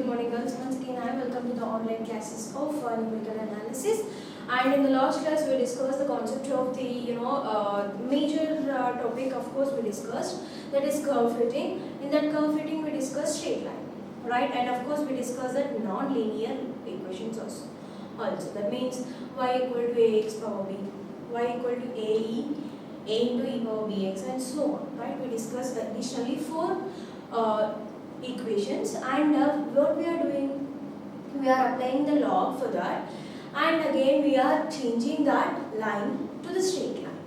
morning girls. Once again I welcome to the online classes of numerical analysis. And in the last class we discussed the concept of the major topic, of course we discussed, that is curve fitting. In that curve fitting we discussed straight line, right? And of course we discussed that non-linear equations also. That means y equal to ax power b, y equal to a into e power bx, and so on, right? We discussed additionally four equations, and what we are doing, we are applying the log for that, and again we are changing that line to the straight line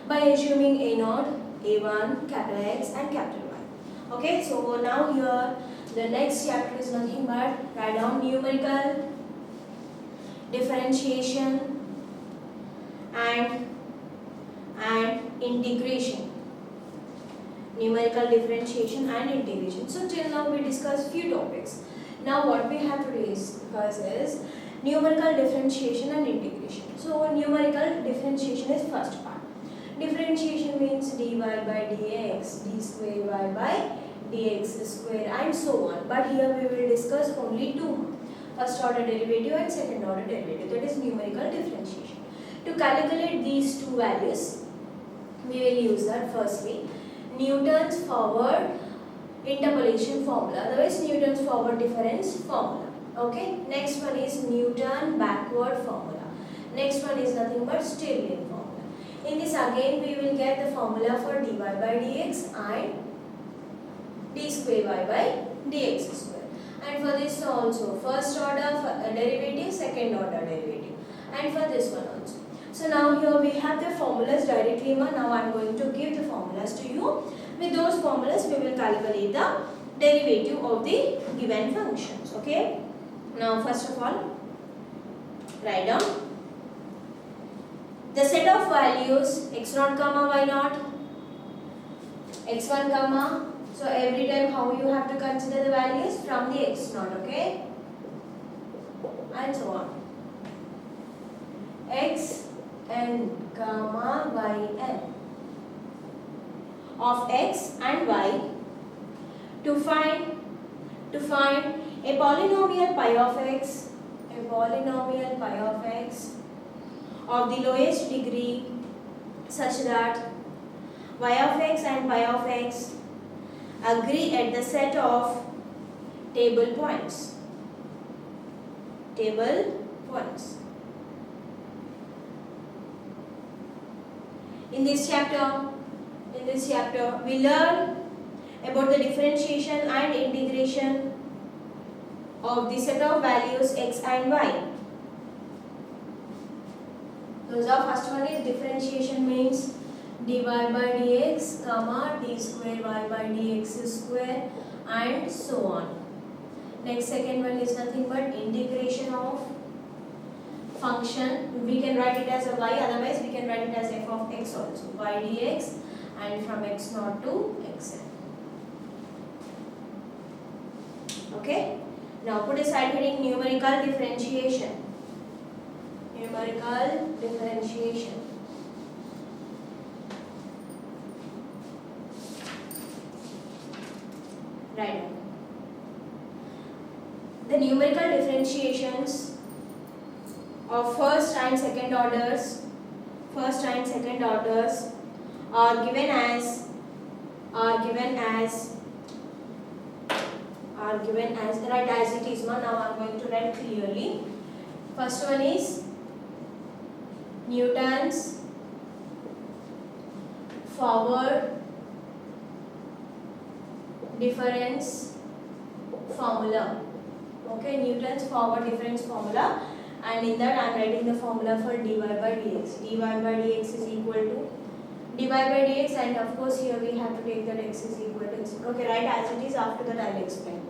by assuming a0, a1, capital X and capital Y. Okay, so now here the next chapter is nothing but write down numerical, differentiation and integration. Numerical differentiation and integration. So till now we discussed few topics. Now what we have to discuss is numerical differentiation and integration. So numerical differentiation is first part. Differentiation means dy by dx, d square y by dx square, and so on. But here we will discuss only two: first order derivative and second order derivative. That is numerical differentiation. To calculate these two values, we will use that firstly Newton's forward interpolation formula, otherwise Newton's forward difference formula. Okay, next one is Newton backward formula. Next one is nothing but Stirling formula. In this again we will get the formula for dy by dx and d square y by dx square. And for this also first order derivative, second order derivative, and for this one also. So now here we have the formulas directly. Now I am going to give the formulas to you. With those formulas we will calculate the derivative of the given functions. Okay. Now first of all, write down the set of values x0 comma y0, x1 comma. So every time how you have to consider the values from the x0, okay, and so on. X n comma y n of x and y to find a polynomial pi of x, of the lowest degree such that y of x and pi of x agree at the set of table points. In this chapter we learn about the differentiation and integration of the set of values x and y. Those are, first one is differentiation, means dy by dx comma d square y by dx square, and so on. Next, second one is nothing but integration of function. We can write it as a y, otherwise we can write it as f of x also, y dx, and from x0 to xn. Okay. Now put aside heading numerical differentiation. Right. The numerical differentiations of first and second orders are given as right as it is. Now I am going to write clearly. First one is Newton's forward difference formula. Okay, Newton's forward difference formula, and in that I am writing the formula for dy by dx. dy by dx is equal to dy by dx, and of course here we have to take that x is equal to x. Okay, write as it is. After that I will explain.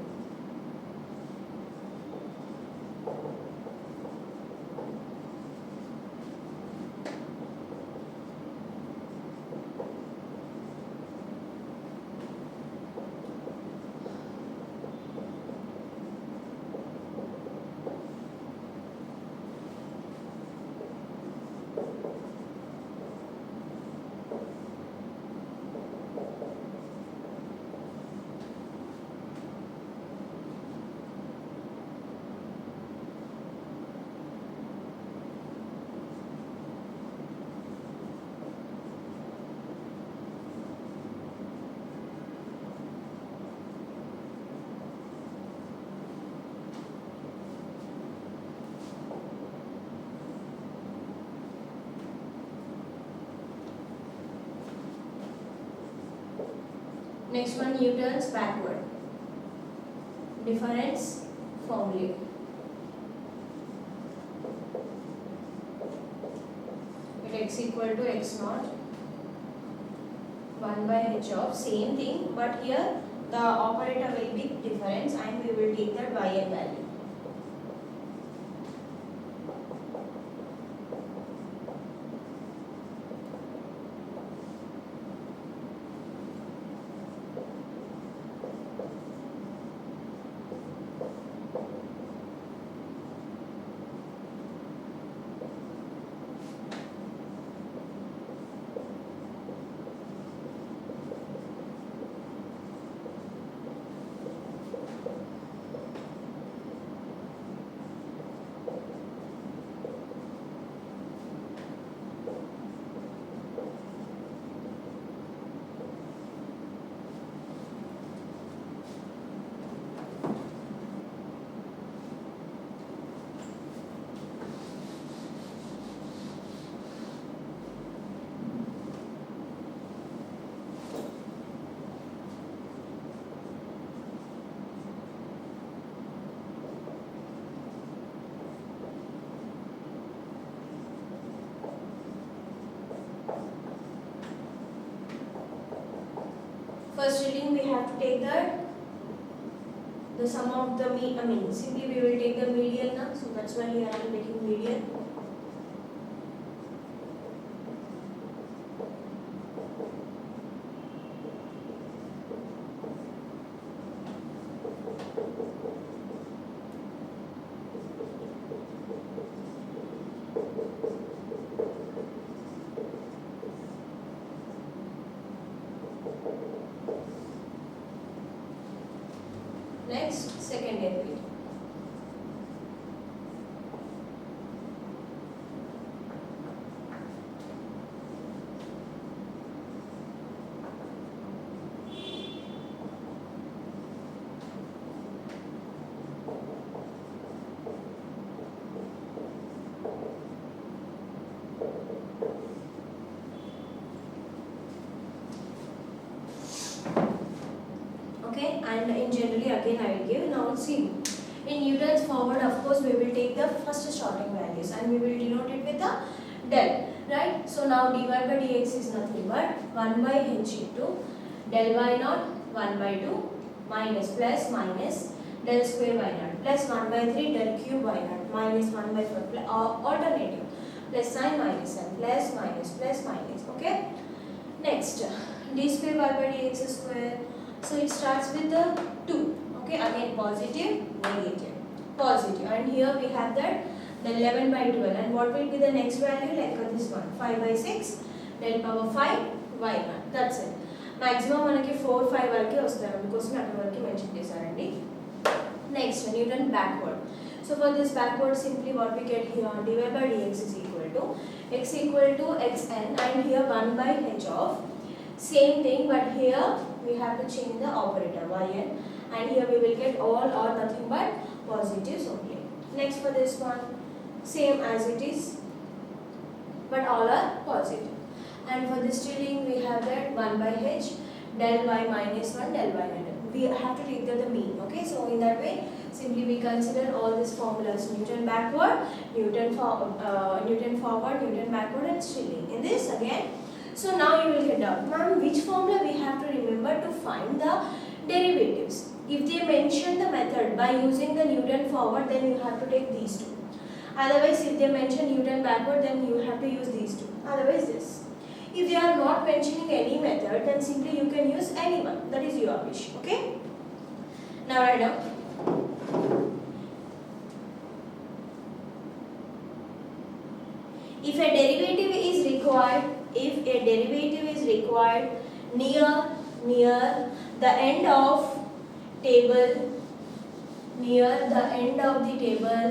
Next one, Newton's backward difference formula. At x equal to x naught 1 by h of same thing, but here the operator will be difference and we will take that yn value. First reading we have to take the sum of the simply we will take the median now, so that's why here I am taking median. Next, second derivative. Okay, and in generally again I will give. Now see, in Newton's forward of course we will take the first starting values and we will denote it with the del, right? So now dy by dx is nothing but 1 by h into del y naught 1 by 2 minus plus minus del square y naught plus 1 by 3 del cube y naught minus 1 by 4 alternative plus sign minus sign plus minus, okay? Next, d square y by dx square. So it starts with the 2, okay, again positive, negative, positive, and here we have that the 11 by 12, and what will be the next value, like this one, 5 by 6 del power 5 y naught, that's it. Maximum manaki 4 5 variki vastadu because అక్కడ వరకు mention చేశారండి. Next, Newton backward. So for this backward, simply what we get here, dy by dx is equal to xn, and here 1 by h of same thing, but here we have to change the operator yn, and here we will get all or nothing but positives only. Next for this one, same as it is, but all are positive. And for this drilling we have that 1 by h del y minus 1 del y net. We have to take the mean, okay? So in that way, simply we consider all these formulas: Newton backward, Newton forward, Newton backward, and drilling. In this again. So now you will get out, ma'am, which formula we have to remember to find the derivatives? If they mention the method by using the Newton forward, then you have to take these two. Otherwise, if they mention Newton backward, then you have to use these two. Otherwise, this. If they are not mentioning any method, then simply you can use any one. That is your wish. Okay? Now write down. If a derivative is required near the end of the table,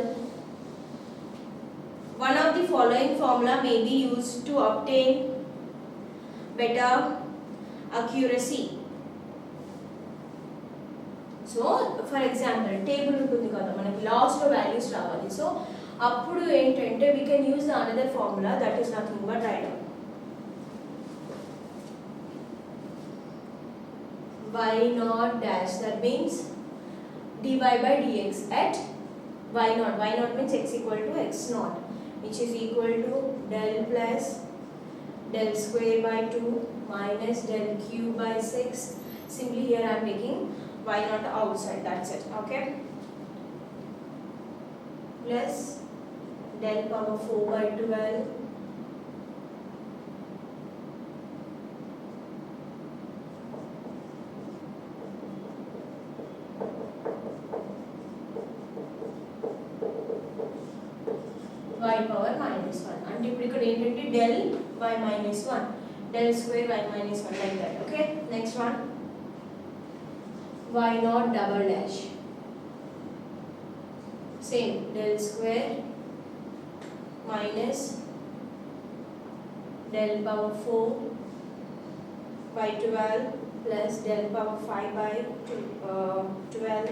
one of the following formula may be used to obtain better accuracy. So for example, table ఉంటుంది కదా, మనకి last లో values రావాలి. So అప్పుడు ఏంటంటే we can use the another formula, that is nothing but write down y naught dash, that means dy by dx at y naught. Y naught means x equal to x naught, which is equal to del plus del square by 2 minus del cube by 6. Simply here I am taking y naught outside, that's it. Okay, plus del power 4 by 12 y power minus 1. అంటే ఇప్పుడు ఇక్కడ ఏంటంటే del y minus 1, del square y minus 1, like that. Okay, next one, y naught double dash, same, del square minus del power 4 by 12 plus del power 5 by 12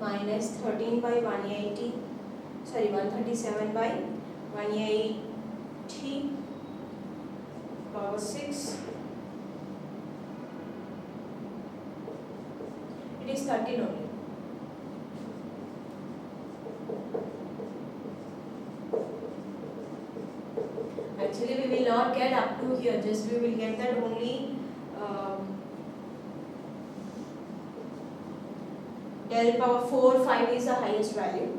minus 13 by 137 by 180 power 6. It is 13 only. Actually we will not get up to here, just we will get that only del power 4 5 is the highest value.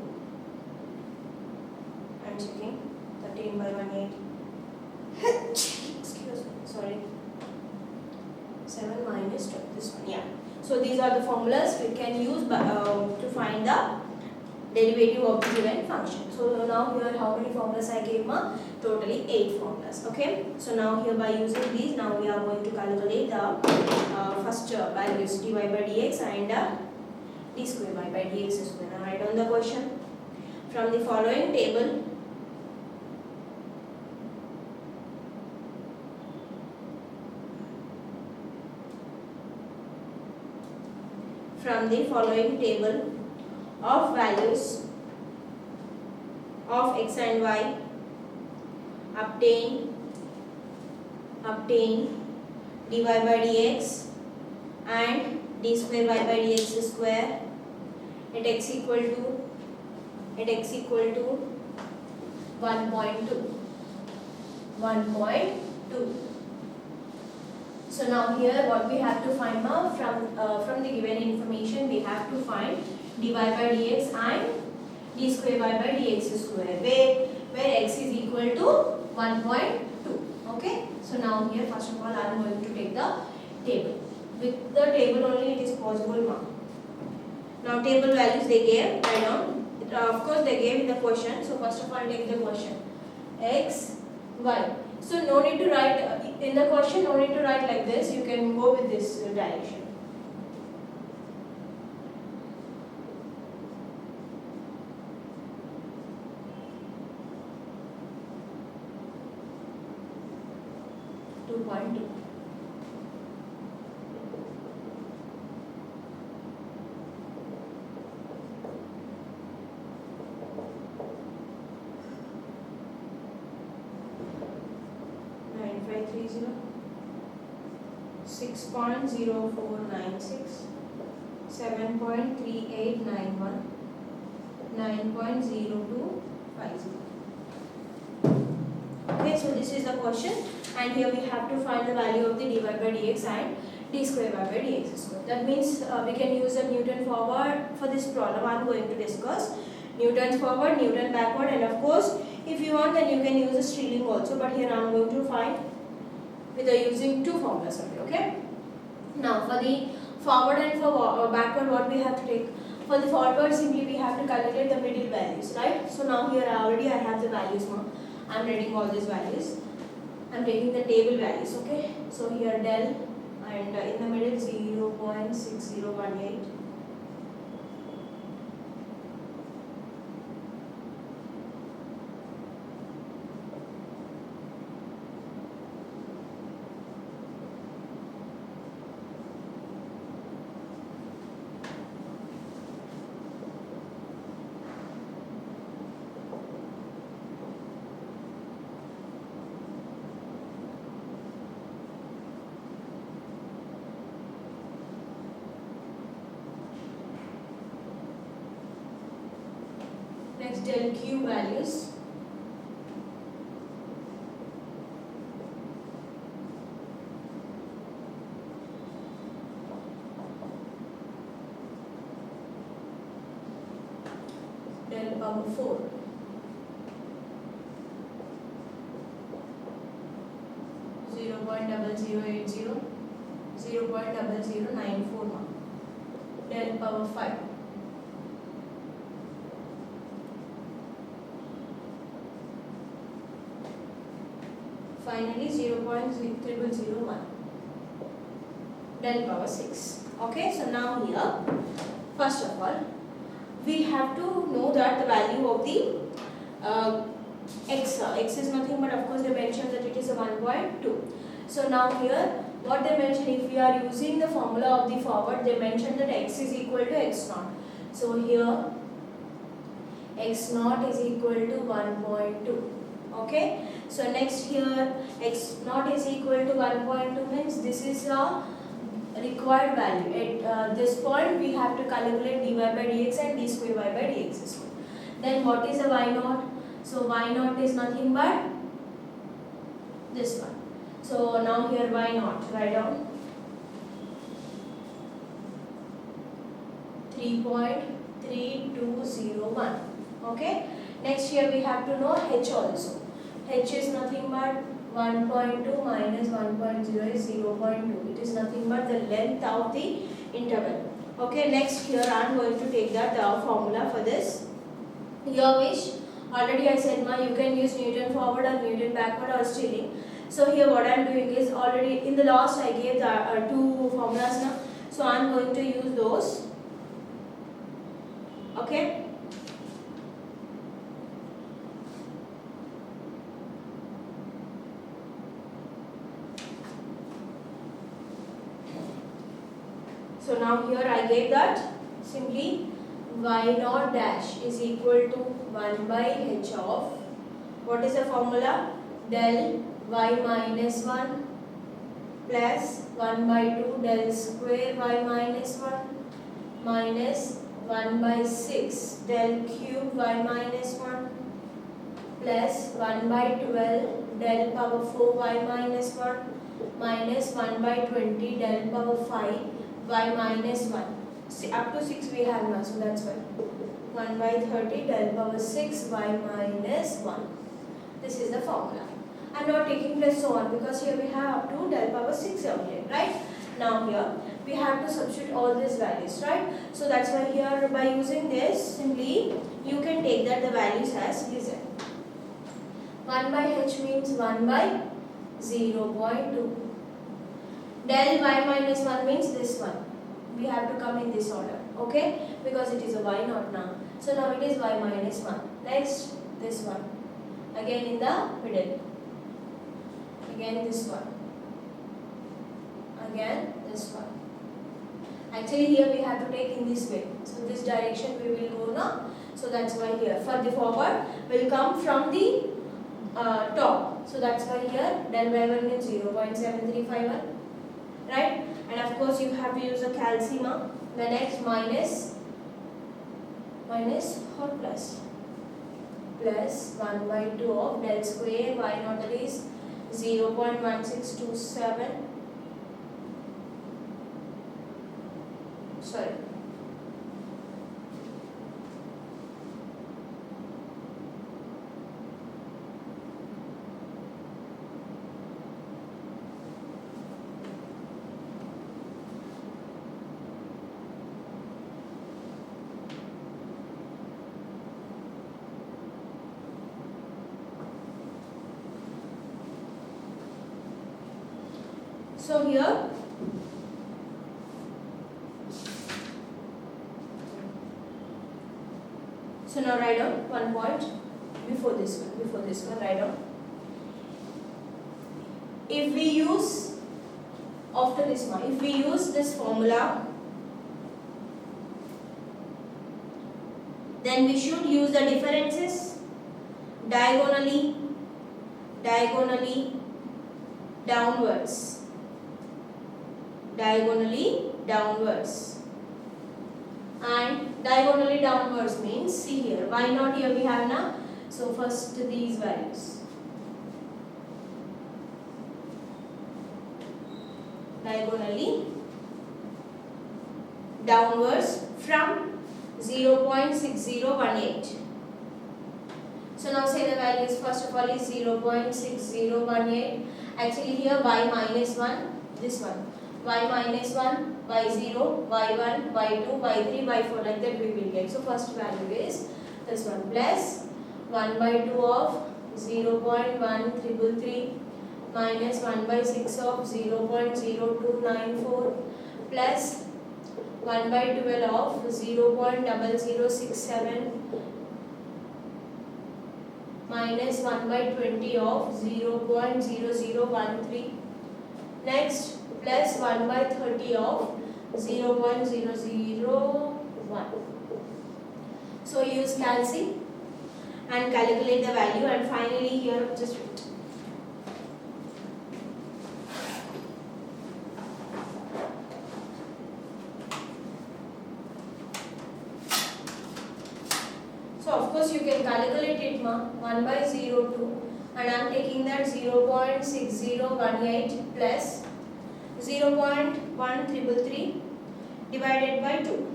I am checking 13 by 180. Excuse me, sorry. 7 minus 12, this one, yeah. So these are the formulas we can use to find the derivative of the given function. So now here how many formulas I gave? Totally 8 formulas. Okay. So now here by using these, now we are going to calculate the first values dy by dx and d square y by dx square. Now write down the question. From the following table, of values of x and y, obtain dy by dx and d square y by dx square at x equal to 1.2. So now here what we have to find now, from the given information we have to find dy by dx and d square y by dx square, where x is equal to 1.2. Okay, so now here first of all I am going to take the table. With the table only it is possible now. Now table values they gave, write down. Of course they gave in the question, so first of all take the question x, y. So no need to write in the question, no need to write like this, you can go with this direction. $9,530, 6.0496, 7.3891, 9.0250. Okay, so this is the question, and here we have to find the value of the dy by dx and d square y by dx square. That means we can use the Newton forward for this problem. I am going to discuss Newton forward, Newton backward, and of course if you want then you can use the Stirling also, but here I am going to find with using two formulas only. Okay. Now for the forward and for backward, what we have to take? For the forward, simply we have to calculate the middle values, right? So now here already I have the values now. I am writing all these values. I am taking the table values. Okay. So here del and in the middle 0.6018. del q values. Del power 4. Zero point double zero eight zero, 0.00941, del power 5. Finally 0.0001, del power 6. Okay, so now here, first of all, we have to know that the value of the x. X is nothing but, of course, they mentioned that it is a 1.2. So now here, what they mention, if we are using the formula of the forward, they mentioned that x is equal to x naught. So here, x naught is equal to 1.2. Okay. So next here, x naught is equal to 1.2 means this is a required value. At this point, we have to calculate dy by dx and d square y by dx square. Then what is a y naught? So y naught is nothing but this one. So now here y naught, write down 3.3201. Okay. Next here we have to know h also. H is nothing but 1.2 minus 1.0 is 0.2. It is nothing but the length of the interval. Okay. Next here I am going to take that formula for this. Here which already I said you can use Newton forward or Newton backward or Stirling. So here what I am doing is, already in the last I gave the two formulas now. So I am going to use those. Okay. So now here I gave that simply y naught dash is equal to 1 by h of, what is the formula? Del y minus 1 plus 1 by 2 del square y minus 1 minus 1 by 6 del cube y minus 1 plus 1 by 12 del power 4 y minus 1 minus 1 by 20 del power 5 y minus 1. See, up to 6 we have now, so that's why 1 by 30 del power 6 y minus 1. This is the formula. I am not taking plus so on because here we have up to del power 6 only, right? Now here we have to substitute all these values, right? So that's why here by using this, simply you can take that the values as given. 1 by h means 1 by 0.2. Del y minus 1 means this one. We have to come in this order, okay? Because it is a y naught now. So now it is y minus 1. Next, this one. Again in the middle. Again this one. Again this one. Actually here we have to take in this way. So this direction we will go now. So that's why here for the forward will come from the top. So that's why here del y1 means 0.7351. Right? And of course you have to use a calcium. The next minus or plus 1 by 2 of del square y naught, that is 0.1627. Sorry. So here so now write down one point before this one write down. If we use after this one, if we use this formula, then we should use the differences diagonally downwards. and diagonally downwards means, see here, y naught here we have na. So first these values. Diagonally downwards from 0.6018. So now say the values. First of all is 0.6018. Actually here y minus 1, this one. Y minus 1, y0, y1, y2, y3, y4, like that we will get. So first value is this one plus 1 by 2 of 0.1333 minus 1 by 6 of 0.0294 plus 1 by 12 of 0.0067 minus 1 by 20 of 0.0013. Next plus 1 by 30 of 0.001. So use calci and calculate the value, and finally here just write. So of course you can calculate it 1 by 02, and I am taking that 0.6018 plus 0.1333 divided by 2,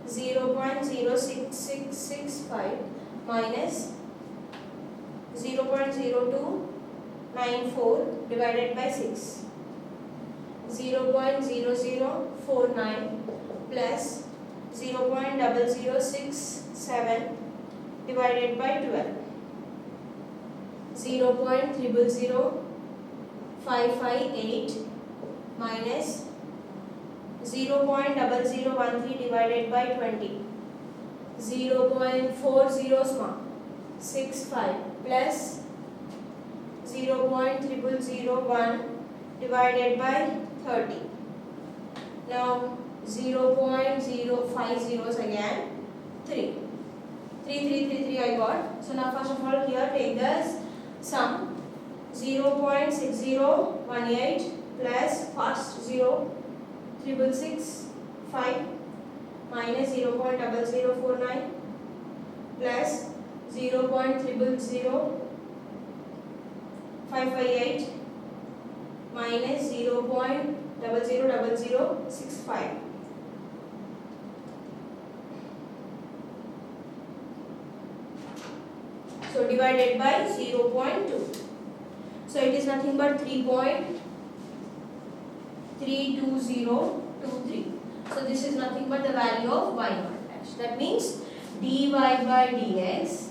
0.06665 minus 0.0294 divided by 6, 0.0049 plus 0.0067 divided by 12, 0.000558 minus 0.0013 divided by 20, 0.4065 plus 0.0001 divided by 30. Now 0.050 again 3. 3333 I got. So now first of all here take this sum, 0.6018 plus first 0.665 minus 0.0049 plus 0.000558 minus 0.000065. So divided by 0.2. So it is nothing but 3.32023. So this is nothing but the value of y naught dash. That means dy by dx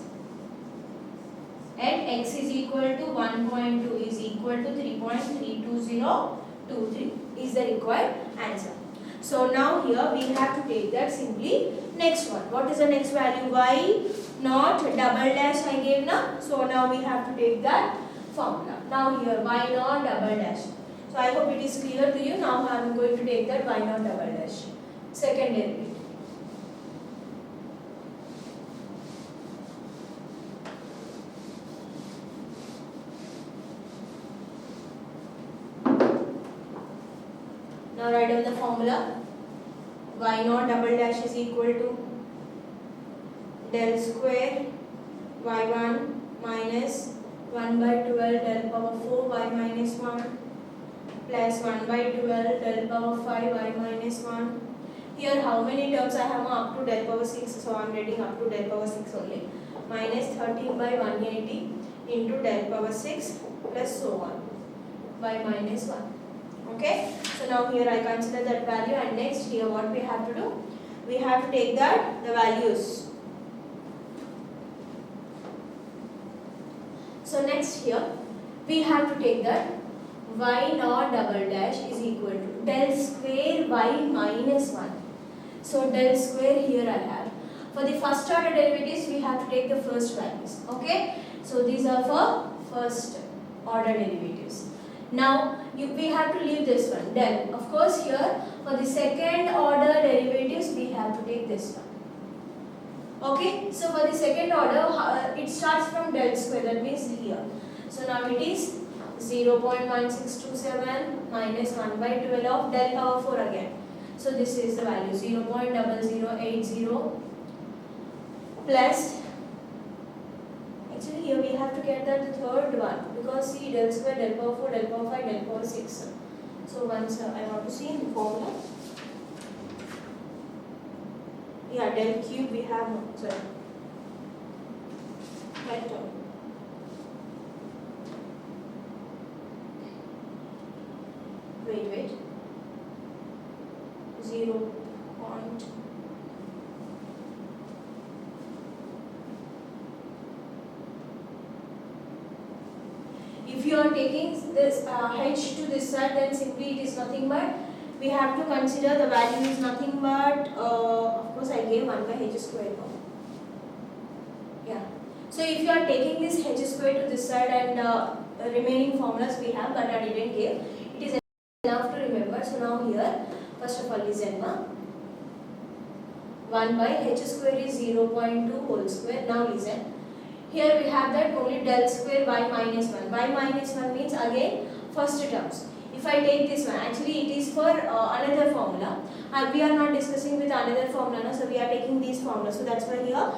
at x is equal to 1.2 is equal to 3.32023 is the required answer. So now here we have to take that simply next one. What is the next value? Y naught double dash I gave now. So now we have to take that formula. Now here y naught double dash. So I hope it is clear to you. Now I am going to take that y naught double dash. Second derivative. Now write down the formula. Y naught double dash is equal to del square y1 minus 1 by 12 del power 4 y minus 1 plus 1 by 12 del power 5 y minus 1. Here how many terms I have up to del power 6, so I am getting up to del power 6 only. Minus 13 by 180 into del power 6 plus so on by minus 1. Okay, so now here I consider that value, and next here what we have to do? We have to take that the values. So next here we have to take that y naught double dash is equal to del square y minus 1. So del square here I have. For the first order derivatives we have to take the first values. Okay, so these are for first order derivatives. Now we have to leave this one del. Of course here for the second order derivatives we have to take this one. Okay, so for the second order it starts from del square, that means here. So now it is 0.1627 minus 1 by 12 of del power 4 again. So this is the value 0.0080 plus, actually here we have to get that the third one, because see del square, del power 4, del power 5, del power 6. So once I want to see in the formula. Yeah, del cube we have no, sorry. That term. Wait. 0. If you are taking this h to this side, then simply it is nothing but, we have to consider the value is nothing but, of course I gave 1 by h square. Yeah. So if you are taking this h square to this side and remaining formulas we have, but I didn't give, it is enough to remember. So now here, first of all, listen. 1 by h square is 0.2 whole square. Now listen. Here we have that only del square y minus 1. Y minus 1 means again first terms. If I take this one, actually it is for another formula. We are not discussing with another formula, no? So we are taking these formulas. So that's why here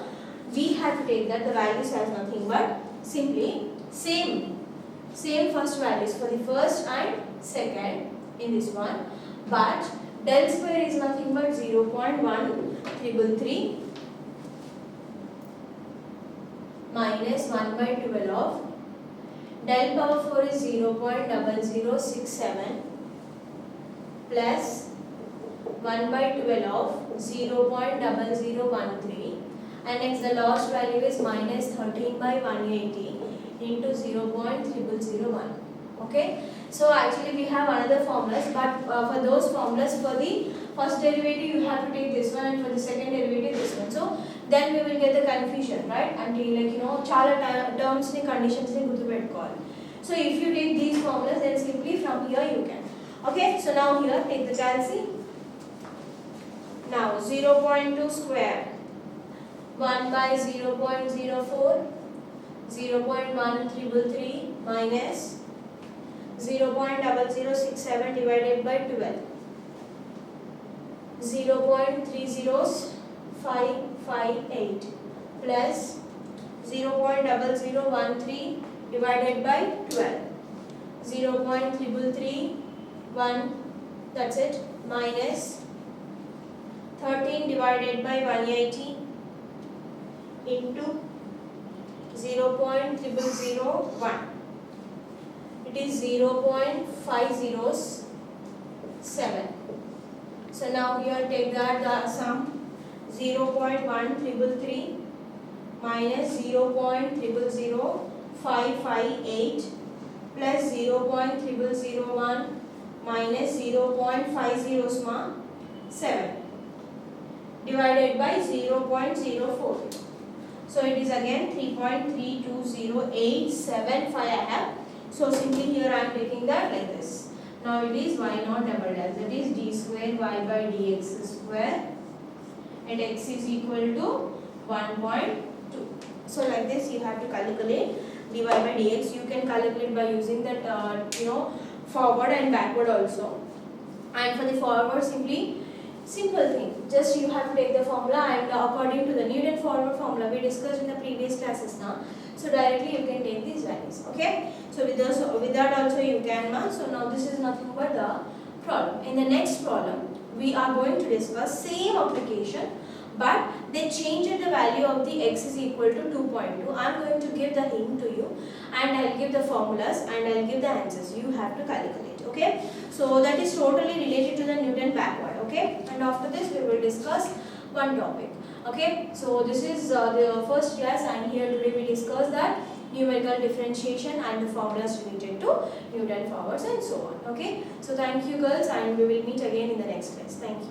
we have to take that the values as nothing but simply same first values for the first and second in this one. But del square is nothing but 0.1333 minus 1 by 12 of del power 4 is 0.0067 plus 1 by 12 of 0.0013, and next the last value is minus 13 by 180 into 0.0001. Okay, so actually we have another formulas, but for those formulas, for the first derivative you have to take this one, and for the second derivative this one. So then we will get the confusion, right? Until chala terms ni conditions ni guర్తుపెట్టుకోవాలి. So if you take these formulas, then simply from here you can. Okay, so now here take the calci. Now 0.2 square, 1 by 0.04, 0.1333 minus 0.0067 divided by 12, 0.30558 plus 0.0013 divided by 12, 0.3331, that's it, minus 13 divided by 180 into 0.0001. It is 0.507. So now here take that the sum, 0.1333 minus 0.000558 plus 0.0001 minus 0.507 divided by 0.04. So it is again 3.320875 I have. So simply here I am taking that like this. Now it is y naught double dash, that is d square y by dx square, and x is equal to 1.2. So like this you have to calculate dy by dx. You can calculate by using that forward and backward also. And for the forward, simply simple thing, just you have to take the formula, and according to the Newton forward formula we discussed in the previous classes now. So directly you can take these values. Okay, so with that also you can. So now this is nothing but the problem. In the next problem we are going to discuss same application, but they changed the value of the x is equal to 2.2. I am going to give the hint to you, and I will give the formulas, and I will give the answers. You have to calculate. Okay, so that is totally related to the Newton backward. Okay, and after this we will discuss one topic. Okay, so this is the first class, and here today we discuss that numerical differentiation and the formulas related to Newton forwards and so on. Okay, so thank you girls, and we will meet again in the next class. Thank you.